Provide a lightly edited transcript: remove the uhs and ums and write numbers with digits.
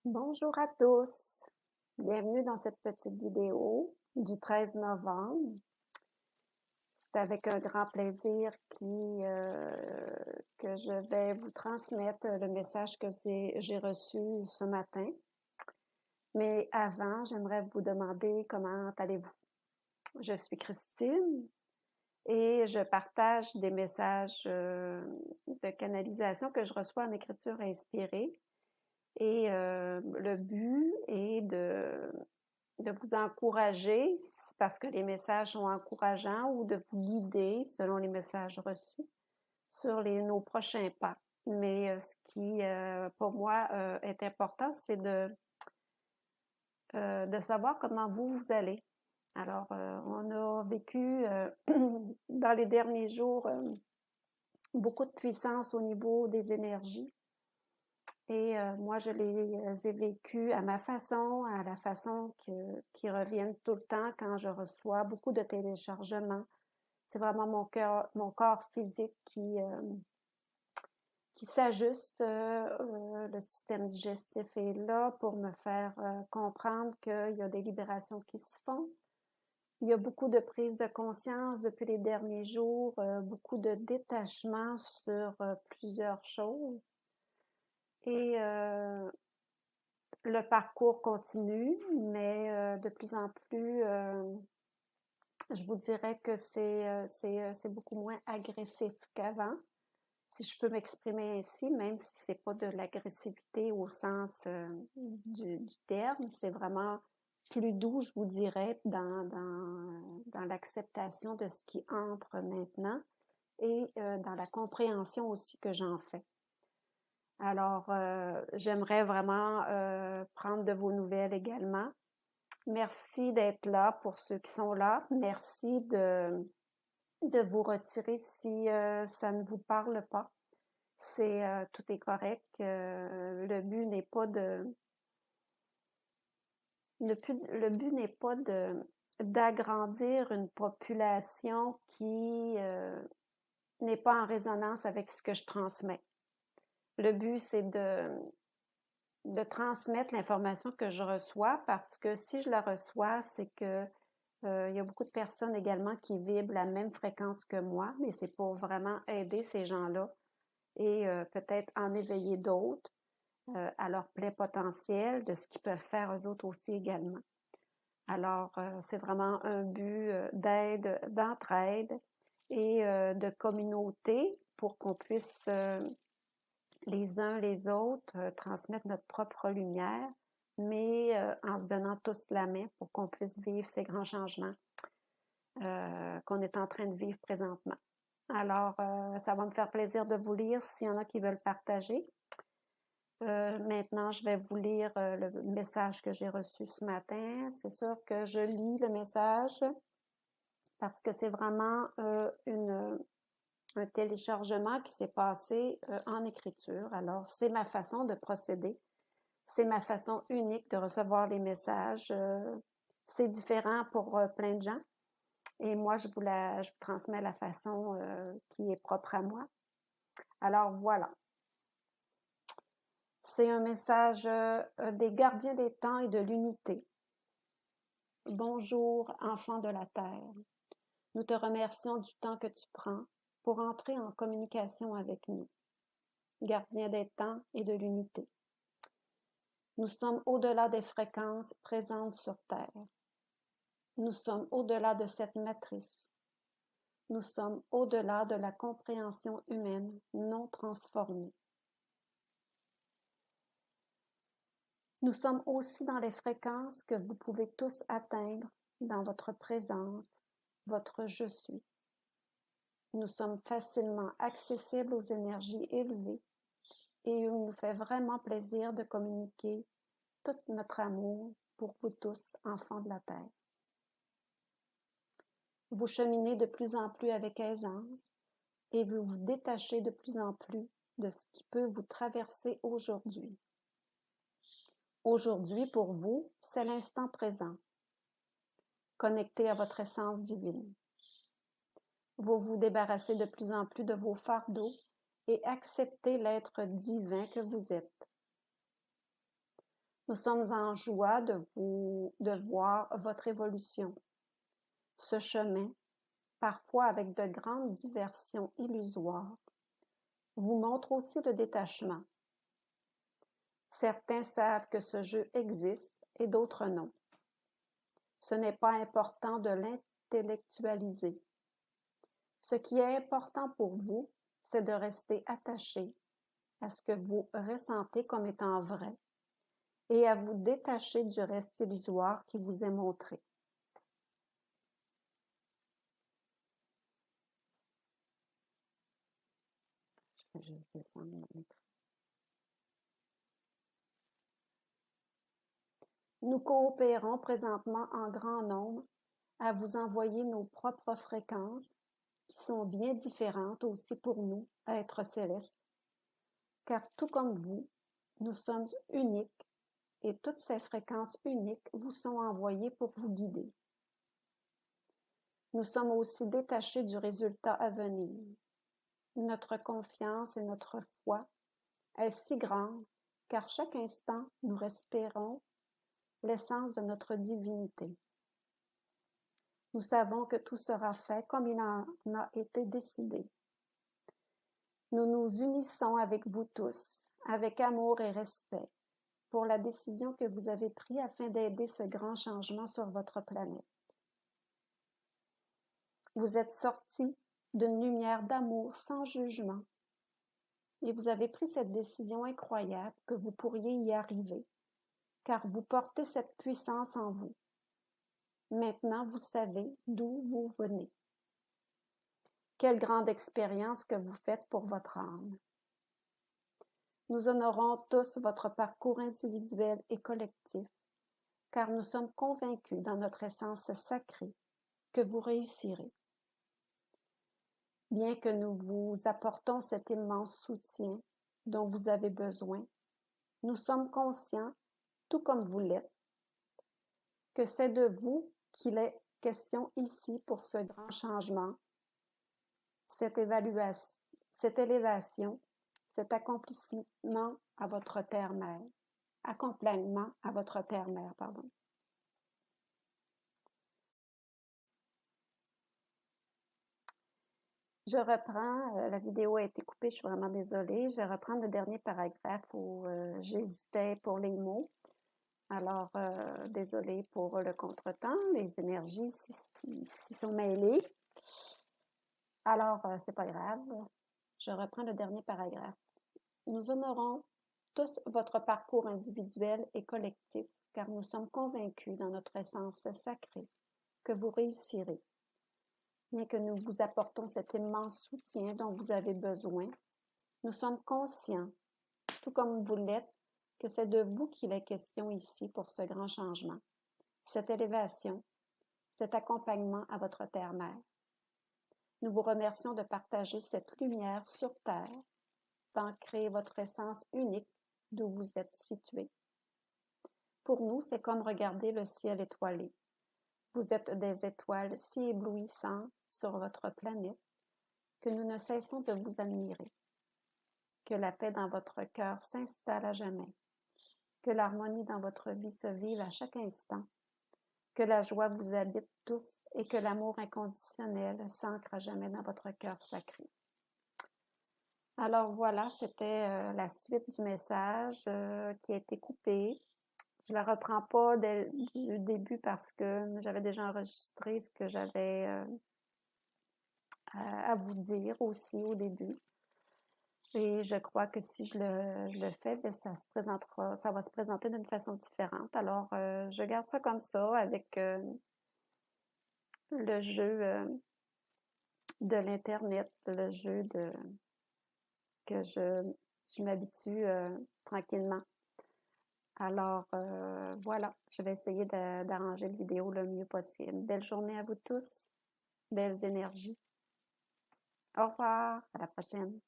Bonjour à tous, bienvenue dans cette petite vidéo du 13 novembre. C'est avec un grand plaisir que je vais vous transmettre le message que j'ai reçu ce matin. Mais avant, j'aimerais vous demander comment allez-vous. Je suis Christine et je partage des messages de canalisation que je reçois en écriture inspirée. Et le but est de vous encourager, parce que les messages sont encourageants, ou de vous guider, selon les messages reçus, sur nos prochains pas. Mais ce qui, pour moi, est important, c'est de savoir comment vous allez. Alors, on a vécu dans les derniers jours beaucoup de puissance au niveau des énergies. Et moi, je les ai vécues à ma façon, à la façon qui reviennent tout le temps quand je reçois beaucoup de téléchargements. C'est vraiment mon corps physique qui s'ajuste. Le système digestif est là pour me faire comprendre qu'il y a des libérations qui se font. Il y a beaucoup de prise de conscience depuis les derniers jours, beaucoup de détachement sur plusieurs choses. Et le parcours continue, mais de plus en plus, je vous dirais que c'est beaucoup moins agressif qu'avant, si je peux m'exprimer ainsi, même si c'est pas de l'agressivité au sens du terme, c'est vraiment plus doux, je vous dirais, dans l'acceptation de ce qui entre maintenant et dans la compréhension aussi que j'en fais. Alors, j'aimerais vraiment prendre de vos nouvelles également. Merci d'être là pour ceux qui sont là. Merci de vous retirer si ça ne vous parle pas. Tout est correct. Le but n'est pas d'agrandir une population qui n'est pas en résonance avec ce que je transmets. Le but, c'est de transmettre l'information que je reçois, parce que si je la reçois, c'est que il y a beaucoup de personnes également qui vibrent la même fréquence que moi, mais c'est pour vraiment aider ces gens-là et peut-être en éveiller d'autres à leur plein potentiel de ce qu'ils peuvent faire eux autres aussi également. Alors, c'est vraiment un but d'aide, d'entraide et de communauté pour qu'on puisse les uns les autres transmettre notre propre lumière, mais en se donnant tous la main pour qu'on puisse vivre ces grands changements qu'on est en train de vivre présentement. Alors, ça va me faire plaisir de vous lire s'il y en a qui veulent partager. Maintenant, je vais vous lire le message que j'ai reçu ce matin. C'est sûr que je lis le message parce que c'est vraiment un téléchargement qui s'est passé en écriture. Alors, c'est ma façon de procéder. C'est ma façon unique de recevoir les messages. C'est différent pour plein de gens. Et moi, je vous transmets la façon qui est propre à moi. Alors, voilà. C'est un message des gardiens des temps et de l'unité. Bonjour, enfants de la Terre. Nous te remercions du temps que tu prends pour entrer en communication avec nous. Gardiens des temps et de l'unité. Nous sommes au-delà des fréquences présentes sur Terre. Nous sommes au-delà de cette matrice. Nous sommes au-delà de la compréhension humaine non transformée. Nous sommes aussi dans les fréquences que vous pouvez tous atteindre dans votre présence, votre je suis. Nous sommes facilement accessibles aux énergies élevées et il nous fait vraiment plaisir de communiquer tout notre amour pour vous tous, enfants de la Terre. Vous cheminez de plus en plus avec aisance et vous vous détachez de plus en plus de ce qui peut vous traverser aujourd'hui. Aujourd'hui, pour vous, c'est l'instant présent, connecté à votre essence divine. Vous vous débarrassez de plus en plus de vos fardeaux et acceptez l'être divin que vous êtes. Nous sommes en joie de voir votre évolution. Ce chemin, parfois avec de grandes diversions illusoires, vous montre aussi le détachement. Certains savent que ce jeu existe et d'autres non. Ce n'est pas important de l'intellectualiser. Ce qui est important pour vous, c'est de rester attaché à ce que vous ressentez comme étant vrai et à vous détacher du reste illusoire qui vous est montré. Je vais juste descendre mon écran. Nous coopérons présentement en grand nombre à vous envoyer nos propres fréquences qui sont bien différentes aussi pour nous, êtres célestes, car tout comme vous, nous sommes uniques et toutes ces fréquences uniques vous sont envoyées pour vous guider. Nous sommes aussi détachés du résultat à venir. Notre confiance et notre foi est si grande car chaque instant nous respirons l'essence de notre divinité. Nous savons que tout sera fait comme il en a été décidé. Nous nous unissons avec vous tous, avec amour et respect, pour la décision que vous avez prise afin d'aider ce grand changement sur votre planète. Vous êtes sortis d'une lumière d'amour sans jugement et vous avez pris cette décision incroyable que vous pourriez y arriver, car vous portez cette puissance en vous. Maintenant, vous savez d'où vous venez. Quelle grande expérience que vous faites pour votre âme. Nous honorons tous votre parcours individuel et collectif, car nous sommes convaincus dans notre essence sacrée que vous réussirez. Bien que nous vous apportons cet immense soutien dont vous avez besoin, nous sommes conscients, tout comme vous l'êtes, que c'est de vous qu'il est question ici pour ce grand changement, cette élévation, cet accomplissement à votre terre-mère, accompagnement à votre terre-mère, pardon. Je reprends, la vidéo a été coupée, je suis vraiment désolée. Je vais reprendre le dernier paragraphe où j'hésitais pour les mots. Alors, désolée pour le contretemps, les énergies s'y sont mêlées. Alors, c'est pas grave. Je reprends le dernier paragraphe. Nous honorons tous votre parcours individuel et collectif, car nous sommes convaincus dans notre essence sacrée que vous réussirez. Bien que nous vous apportons cet immense soutien dont vous avez besoin, nous sommes conscients, tout comme vous l'êtes, que c'est de vous qu'il est question ici pour ce grand changement, cette élévation, cet accompagnement à votre terre-mère. Nous vous remercions de partager cette lumière sur Terre, d'ancrer votre essence unique d'où vous êtes situé. Pour nous, c'est comme regarder le ciel étoilé. Vous êtes des étoiles si éblouissantes sur votre planète que nous ne cessons de vous admirer. Que la paix dans votre cœur s'installe à jamais. Que l'harmonie dans votre vie se vive à chaque instant. Que la joie vous habite tous et que l'amour inconditionnel s'ancre à jamais dans votre cœur sacré. Alors voilà, c'était la suite du message qui a été coupé. Je ne la reprends pas du début parce que j'avais déjà enregistré ce que j'avais à vous dire aussi au début. Et je crois que si je le fais, bien, ça va se présenter d'une façon différente. Alors, je garde ça comme ça avec le jeu de l'Internet, le jeu que je m'habitue tranquillement. Alors, voilà, je vais essayer d'arranger la vidéo le mieux possible. Belle journée à vous tous, belles énergies. Au revoir, à la prochaine.